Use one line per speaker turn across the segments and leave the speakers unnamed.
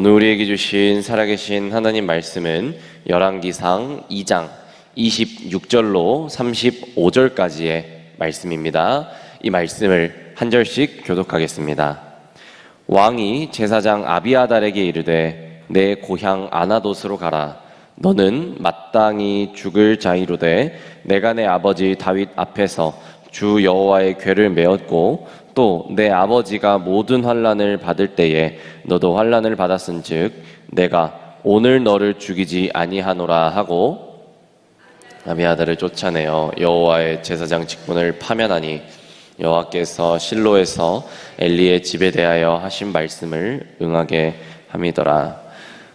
오늘 우리에게 주신 살아계신 하나님 말씀은 열왕기상 2장 26절로 35절까지의 말씀입니다. 이 말씀을 한 절씩 교독하겠습니다. 왕이 제사장 아비아달에게 이르되 내 고향 아나돗으로 가라. 너는 마땅히 죽을 자이로되 내가 내 아버지 다윗 앞에서 주 여호와의 궤를 메었고 또 내 아버지가 모든 환난을 받을 때에 너도 환난을 받았은즉 내가 오늘 너를 죽이지 아니하노라 하고 아비아달을 쫓아내어 여호와의 제사장 직분을 파면하니 여호와께서 실로에서 엘리의 집에 대하여 하신 말씀을 응하게 함이더라.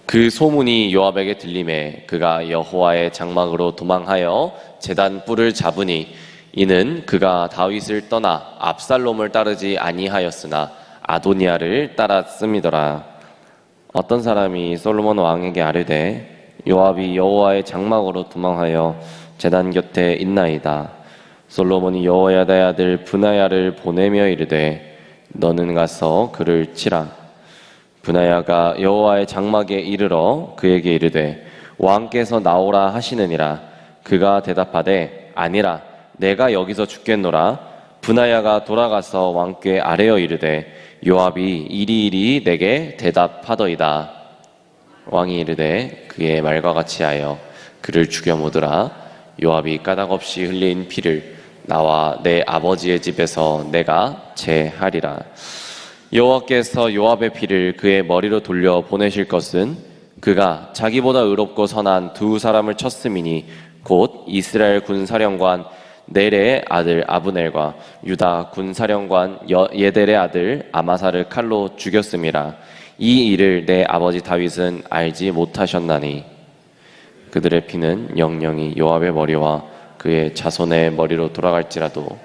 그 소문이 요압에게 들리매 그가 여호와의 장막으로 도망하여 제단 뿔을 잡으니 이는 그가 다윗을 떠나 압살롬을 따르지 아니하였으나 아도니아를 따랐음이더라. 어떤 사람이 솔로몬 왕에게 아뢰되 요압이 여호와의 장막으로 도망하여 제단 곁에 있나이다. 솔로몬이 여호야다의 아들 브나야를 보내며 이르되 너는 가서 그를 치라. 브나야가 여호와의 장막에 이르러 그에게 이르되 왕께서 나오라 하시느니라. 그가 대답하되 아니라 내가 여기서 죽겠노라. 브나야가 돌아가서 왕께 아뢰어 이르되 요압이 이리이리 내게 대답하더이다. 왕이 이르되 그의 말과 같이 하여 그를 죽여 묻으라. 요압이 까닭없이 흘린 피를 나와 내 아버지의 집에서 내가 제하리라. 여호와께서 요압의 피를 그의 머리로 돌려 보내실 것은 그가 자기보다 의롭고 선한 두 사람을 쳤음이니 곧 이스라엘 군사령관 넬의 아들 아브넬과 유다 군사령관 예델의 아들 아마사를 칼로 죽였음이라. 이 일을 내 아버지 다윗은 알지 못하셨나니 그들의 피는 영영이 요압의 머리와 그의 자손의 머리로 돌아갈지라도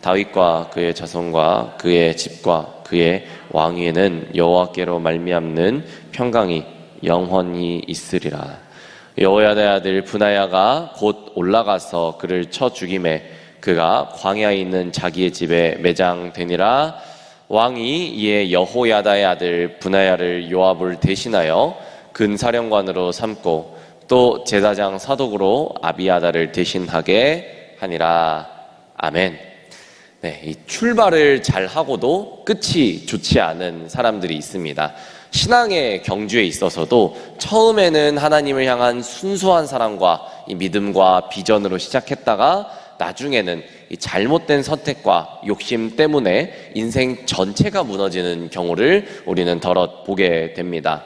다윗과 그의 자손과 그의 집과 그의 왕위에는 여호와께로 말미암는 평강이 영원히 있으리라. 여호야다의 아들 브나야가 곧 올라가서 그를 쳐 죽임에 그가 광야에 있는 자기의 집에 매장되니라. 왕이 이에 여호야다의 아들 브나야를 요압을 대신하여 근사령관으로 삼고 또 제사장 사독으로 아비아달을 대신하게 하니라. 아멘. 네, 이 출발을 잘 하고도 끝이 좋지 않은 사람들이 있습니다. 신앙의 경주에 있어서도 처음에는 하나님을 향한 순수한 사랑과 이 믿음과 비전으로 시작했다가 나중에는 이 잘못된 선택과 욕심 때문에 인생 전체가 무너지는 경우를 우리는 덜어 보게 됩니다.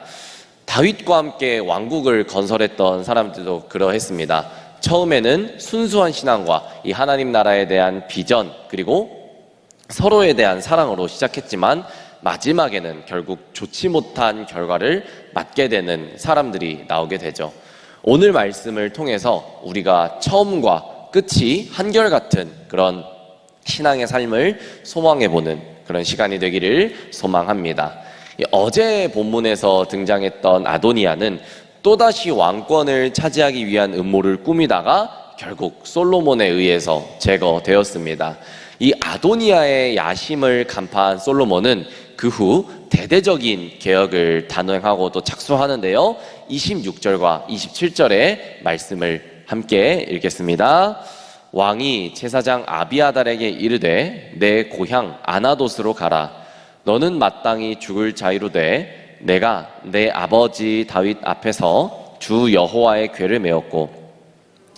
다윗과 함께 왕국을 건설했던 사람들도 그러했습니다. 처음에는 순수한 신앙과 이 하나님 나라에 대한 비전 그리고 서로에 대한 사랑으로 시작했지만 마지막에는 결국 좋지 못한 결과를 맞게 되는 사람들이 나오게 되죠. 오늘 말씀을 통해서 우리가 처음과 끝이 한결같은 그런 신앙의 삶을 소망해보는 그런 시간이 되기를 소망합니다. 어제 본문에서 등장했던 아도니아는 또다시 왕권을 차지하기 위한 음모를 꾸미다가 결국 솔로몬에 의해서 제거되었습니다. 이 아도니아의 야심을 간파한 솔로몬은 그 후 대대적인 개혁을 단행하고 또 착수하는데요. 26절과 27절의 말씀을 함께 읽겠습니다. 왕이 제사장 아비아달에게 이르되 내 고향 아나돗으로 가라. 너는 마땅히 죽을 자이로되 내가 내 아버지 다윗 앞에서 주 여호와의 궤를 메었고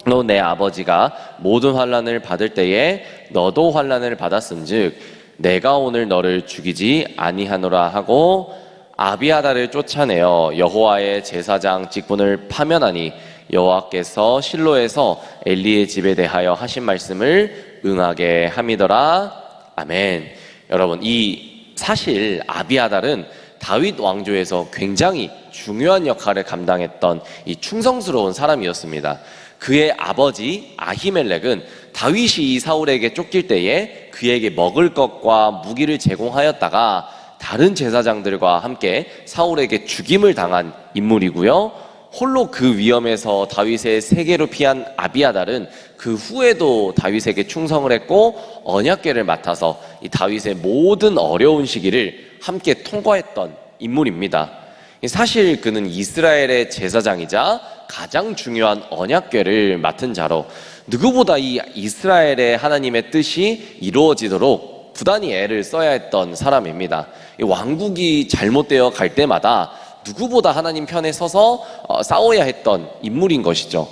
또 내 아버지가 모든 환난을 받을 때에 너도 환난을 받았은즉 내가 오늘 너를 죽이지 아니하노라 하고 아비아달을 쫓아내어 여호와의 제사장 직분을 파면하니 여호와께서 실로에서 엘리의 집에 대하여 하신 말씀을 응하게 함이더라. 아멘. 여러분, 이 사실 아비아달은 다윗 왕조에서 굉장히 중요한 역할을 감당했던 이 충성스러운 사람이었습니다. 그의 아버지 아히멜렉은 다윗이 사울에게 쫓길 때에 그에게 먹을 것과 무기를 제공하였다가 다른 제사장들과 함께 사울에게 죽임을 당한 인물이고요. 홀로 그 위험에서 다윗의 세계로 피한 아비아달은 그 후에도 다윗에게 충성을 했고 언약궤를 맡아서 이 다윗의 모든 어려운 시기를 함께 통과했던 인물입니다. 사실 그는 이스라엘의 제사장이자 가장 중요한 언약궤를 맡은 자로 누구보다 이 이스라엘의 하나님의 뜻이 이루어지도록 부단히 애를 써야 했던 사람입니다. 왕국이 잘못되어 갈 때마다 누구보다 하나님 편에 서서 싸워야 했던 인물인 것이죠.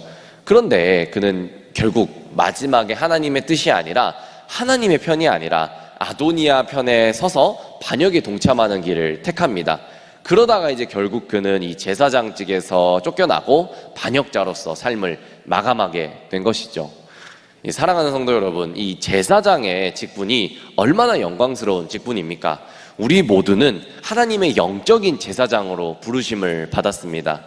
그런데 그는 결국 마지막에 하나님의 뜻이 아니라 하나님의 편이 아니라 아도니아 편에 서서 반역에 동참하는 길을 택합니다. 그러다가 이제 결국 그는 이 제사장직에서 쫓겨나고 반역자로서 삶을 마감하게 된 것이죠. 사랑하는 성도 여러분, 이 제사장의 직분이 얼마나 영광스러운 직분입니까? 우리 모두는 하나님의 영적인 제사장으로 부르심을 받았습니다.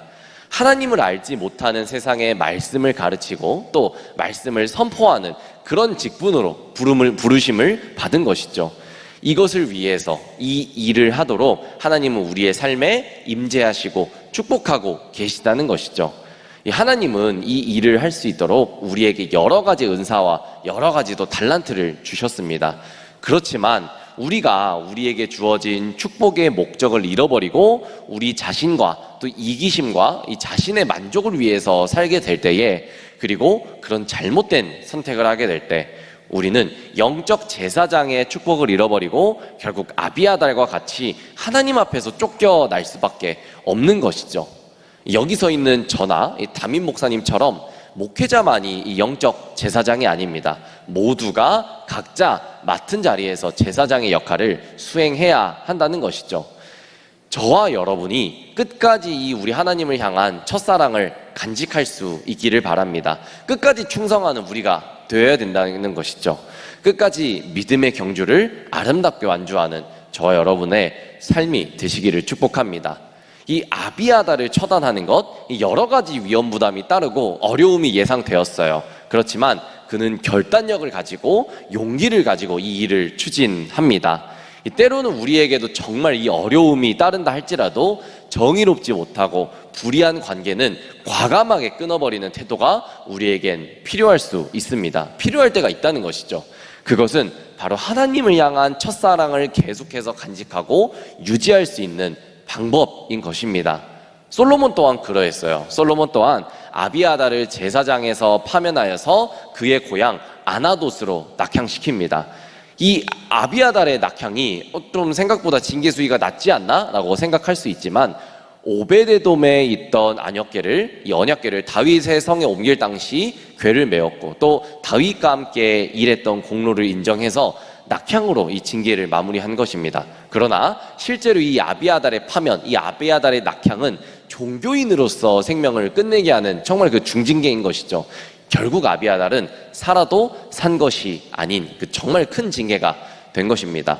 하나님을 알지 못하는 세상에 말씀을 가르치고 또 말씀을 선포하는 그런 직분으로 부르심을 받은 것이죠. 이것을 위해서 이 일을 하도록 하나님은 우리의 삶에 임재하시고 축복하고 계시다는 것이죠. 하나님은 이 일을 할 수 있도록 우리에게 여러 가지 은사와 여러 가지 또 달란트를 주셨습니다. 그렇지만 우리에게 주어진 축복의 목적을 잃어버리고 우리 자신과 또 이기심과 이 자신의 만족을 위해서 살게 될 때에, 그리고 그런 잘못된 선택을 하게 될 때 우리는 영적 제사장의 축복을 잃어버리고 결국 아비아달과 같이 하나님 앞에서 쫓겨날 수밖에 없는 것이죠. 여기서 있는 저나 담임 목사님처럼 목회자만이 이 영적 제사장이 아닙니다. 모두가 각자 맡은 자리에서 제사장의 역할을 수행해야 한다는 것이죠. 저와 여러분이 끝까지 우리 하나님을 향한 첫사랑을 간직할 수 있기를 바랍니다. 끝까지 충성하는 우리가 되어야 된다는 것이죠. 끝까지 믿음의 경주를 아름답게 완주하는 저와 여러분의 삶이 되시기를 축복합니다. 이 아비아달을 처단하는 것, 여러 가지 위험 부담이 따르고 어려움이 예상되었어요. 그렇지만 그는 결단력을 가지고 용기를 가지고 이 일을 추진합니다. 때로는 우리에게도 정말 이 어려움이 따른다 할지라도 정의롭지 못하고 불의한 관계는 과감하게 끊어버리는 태도가 우리에겐 필요할 수 있습니다. 필요할 때가 있다는 것이죠. 그것은 바로 하나님을 향한 첫사랑을 계속해서 간직하고 유지할 수 있는 방법인 것입니다. 솔로몬 또한 그러했어요. 솔로몬 또한 아비아달을 제사장에서 파면하여서 그의 고향 아나돗으로 낙향시킵니다. 이 아비아달의 낙향이 좀 생각보다 징계수위가 낮지 않나? 라고 생각할 수 있지만 오베데돔에 있던 이 언약궤를 다윗의 성에 옮길 당시 궤를 메웠고 또 다윗과 함께 일했던 공로를 인정해서 낙향으로 이 징계를 마무리한 것입니다. 그러나 실제로 이 아비아달의 파면, 이 아비아달의 낙향은 종교인으로서 생명을 끝내게 하는 정말 그 중징계인 것이죠. 결국 아비아달은 살아도 산 것이 아닌 그 정말 큰 징계가 된 것입니다.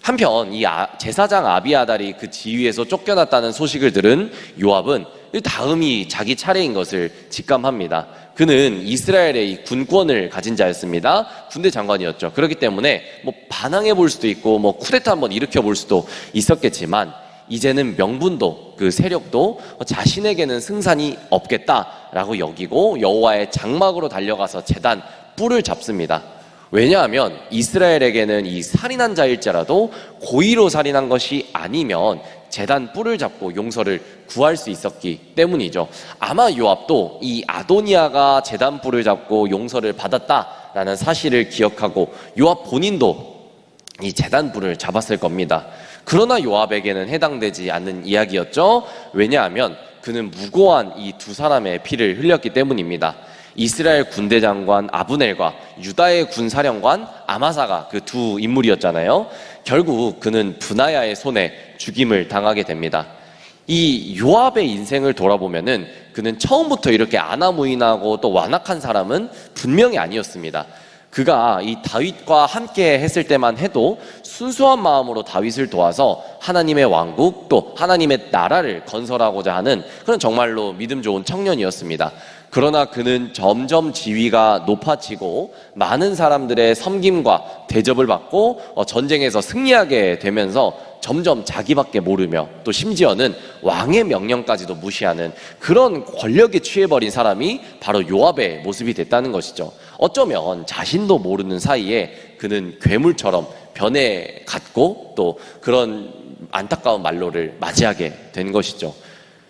한편 이 제사장 아비아달이 그 지위에서 쫓겨났다는 소식을 들은 요압은 다음이 자기 차례인 것을 직감합니다. 그는 이스라엘의 이 군권을 가진 자였습니다. 군대 장관이었죠. 그렇기 때문에 반항해 볼 수도 있고 쿠데타 한번 일으켜 볼 수도 있었겠지만 이제는 명분도 그 세력도 자신에게는 승산이 없겠다라고 여기고 여호와의 장막으로 달려가서 제단 뿔을 잡습니다. 왜냐하면 이스라엘에게는 이 살인한 자일지라도 고의로 살인한 것이 아니면 제단 뿔을 잡고 용서를 구할 수 있었기 때문이죠. 아마 요압도 이 아도니아가 제단 뿔을 잡고 용서를 받았다라는 사실을 기억하고 요압 본인도 이 제단 뿔을 잡았을 겁니다. 그러나 요압에게는 해당되지 않는 이야기였죠. 왜냐하면 그는 무고한 이 두 사람의 피를 흘렸기 때문입니다. 이스라엘 군대 장관 아브넬과 유다의 군사령관 아마사가 그 두 인물이었잖아요. 결국 그는 브나야의 손에 죽임을 당하게 됩니다. 이 요압의 인생을 돌아보면은 그는 처음부터 이렇게 아나무인하고 또 완악한 사람은 분명히 아니었습니다. 그가 이 다윗과 함께 했을 때만 해도 순수한 마음으로 다윗을 도와서 하나님의 왕국 또 하나님의 나라를 건설하고자 하는 그런 정말로 믿음 좋은 청년이었습니다. 그러나 그는 점점 지위가 높아지고 많은 사람들의 섬김과 대접을 받고 전쟁에서 승리하게 되면서 점점 자기밖에 모르며 또 심지어는 왕의 명령까지도 무시하는 그런 권력에 취해버린 사람이 바로 요압의 모습이 됐다는 것이죠. 어쩌면 자신도 모르는 사이에 그는 괴물처럼 변해갔고 또 그런 안타까운 말로를 맞이하게 된 것이죠.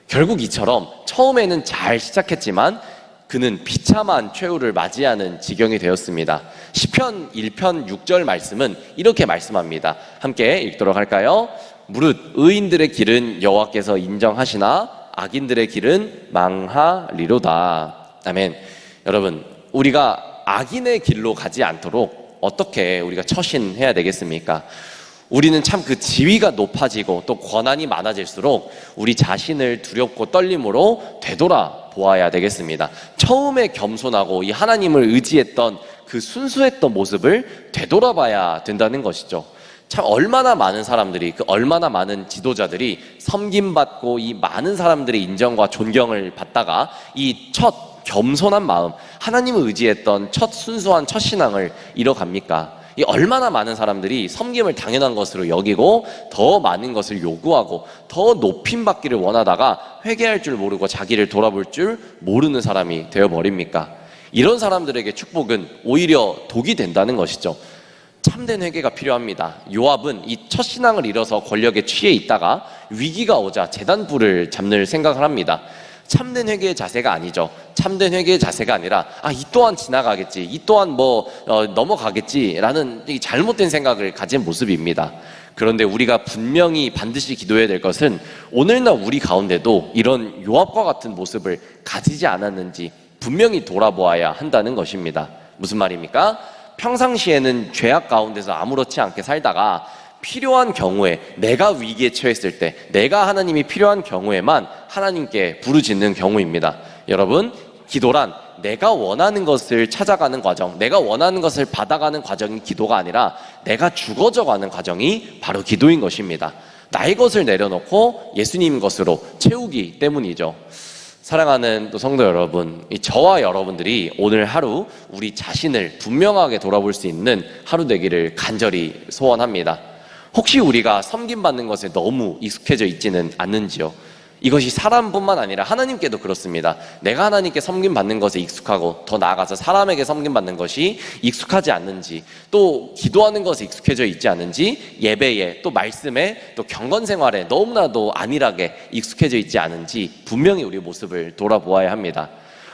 결국 이처럼 처음에는 잘 시작했지만 그는 비참한 최후를 맞이하는 지경이 되었습니다. 시편 1편 6절 말씀은 이렇게 말씀합니다. 함께 읽도록 할까요? 무릇 의인들의 길은 여호와께서 인정하시나 악인들의 길은 망하리로다. 아멘. 여러분, 우리가 악인의 길로 가지 않도록 어떻게 우리가 처신해야 되겠습니까? 우리는 참 그 지위가 높아지고 또 권한이 많아질수록 우리 자신을 두렵고 떨림으로 되돌아 보아야 되겠습니다. 처음에 겸손하고 이 하나님을 의지했던 그 순수했던 모습을 되돌아봐야 된다는 것이죠. 참 얼마나 많은 사람들이, 얼마나 많은 지도자들이 섬김받고 이 많은 사람들의 인정과 존경을 받다가 이 첫 겸손한 마음, 하나님을 의지했던 첫 순수한 첫 신앙을 잃어갑니까? 이 얼마나 많은 사람들이 섬김을 당연한 것으로 여기고 더 많은 것을 요구하고 더 높임 받기를 원하다가 회개할 줄 모르고 자기를 돌아볼 줄 모르는 사람이 되어버립니까? 이런 사람들에게 축복은 오히려 독이 된다는 것이죠. 참된 회개가 필요합니다. 요압은 이 첫 신앙을 잃어서 권력에 취해 있다가 위기가 오자 재단불을 잡는 생각을 합니다. 참된 회개의 자세가 아니죠. 참된 회개의 자세가 아니라 이 또한 지나가겠지, 이 또한 넘어가겠지라는 이 잘못된 생각을 가진 모습입니다. 그런데 우리가 분명히 반드시 기도해야 될 것은 오늘날 우리 가운데도 이런 요압과 같은 모습을 가지지 않았는지 분명히 돌아보아야 한다는 것입니다. 무슨 말입니까? 평상시에는 죄악 가운데서 아무렇지 않게 살다가 필요한 경우에, 내가 위기에 처했을 때, 내가 하나님이 필요한 경우에만 하나님께 부르짖는 경우입니다. 여러분, 기도란 내가 원하는 것을 찾아가는 과정, 내가 원하는 것을 받아가는 과정이 기도가 아니라 내가 죽어져가는 과정이 바로 기도인 것입니다. 나의 것을 내려놓고 예수님 것으로 채우기 때문이죠. 사랑하는 또 성도 여러분, 저와 여러분들이 오늘 하루 우리 자신을 분명하게 돌아볼 수 있는 하루 되기를 간절히 소원합니다. 혹시 우리가 섬김받는 것에 너무 익숙해져 있지는 않는지요? 이것이 사람뿐만 아니라 하나님께도 그렇습니다. 내가 하나님께 섬김받는 것에 익숙하고 더 나아가서 사람에게 섬김받는 것이 익숙하지 않는지, 또 기도하는 것에 익숙해져 있지 않은지, 예배에 또 말씀에 또 경건생활에 너무나도 안일하게 익숙해져 있지 않은지 분명히 우리 모습을 돌아보아야 합니다.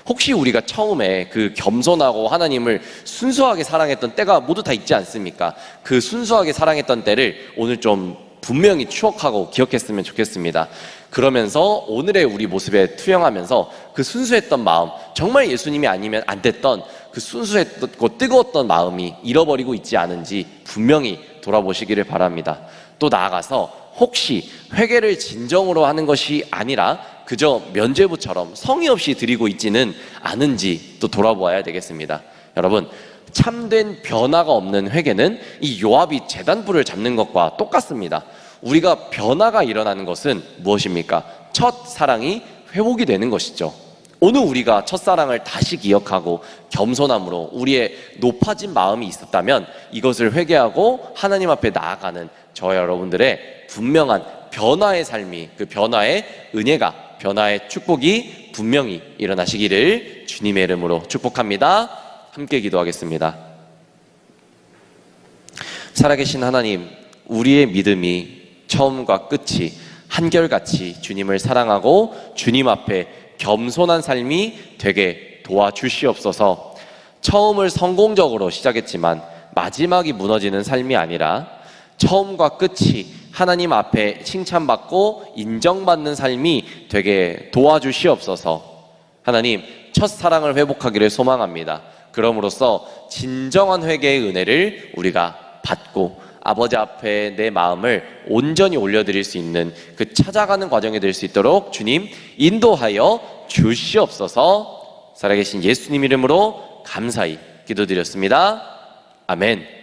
혹시 우리가 처음에 그 겸손하고 하나님을 순수하게 사랑했던 때가 모두 다 있지 않습니까? 그 순수하게 사랑했던 때를 오늘 좀 분명히 추억하고 기억했으면 좋겠습니다. 그러면서 오늘의 우리 모습에 투영하면서 그 순수했던 마음, 정말 예수님이 아니면 안 됐던 그 순수했고 뜨거웠던 마음이 잃어버리고 있지 않은지 분명히 돌아보시기를 바랍니다. 또 나아가서 혹시 회개를 진정으로 하는 것이 아니라 그저 면죄부처럼 성의 없이 드리고 있지는 않은지 또 돌아보아야 되겠습니다. 여러분, 참된 변화가 없는 회개는 이 요압이 재단불을 잡는 것과 똑같습니다. 우리가 변화가 일어나는 것은 무엇입니까? 첫 사랑이 회복이 되는 것이죠. 오늘 우리가 첫사랑을 다시 기억하고 겸손함으로 우리의 높아진 마음이 있었다면 이것을 회개하고 하나님 앞에 나아가는 저와 여러분들의 분명한 변화의 삶이, 그 변화의 은혜가, 변화의 축복이 분명히 일어나시기를 주님의 이름으로 축복합니다. 함께 기도하겠습니다. 살아계신 하나님, 우리의 믿음이 처음과 끝이 한결같이 주님을 사랑하고 주님 앞에 겸손한 삶이 되게 도와주시옵소서. 처음을 성공적으로 시작했지만 마지막이 무너지는 삶이 아니라 처음과 끝이 하나님 앞에 칭찬받고 인정받는 삶이 되게 도와주시옵소서. 하나님, 첫사랑을 회복하기를 소망합니다. 그럼으로써 진정한 회개의 은혜를 우리가 받고 아버지 앞에 내 마음을 온전히 올려드릴 수 있는 그 찾아가는 과정이 될 수 있도록 주님 인도하여 주시옵소서. 살아계신 예수님 이름으로 감사히 기도드렸습니다. 아멘.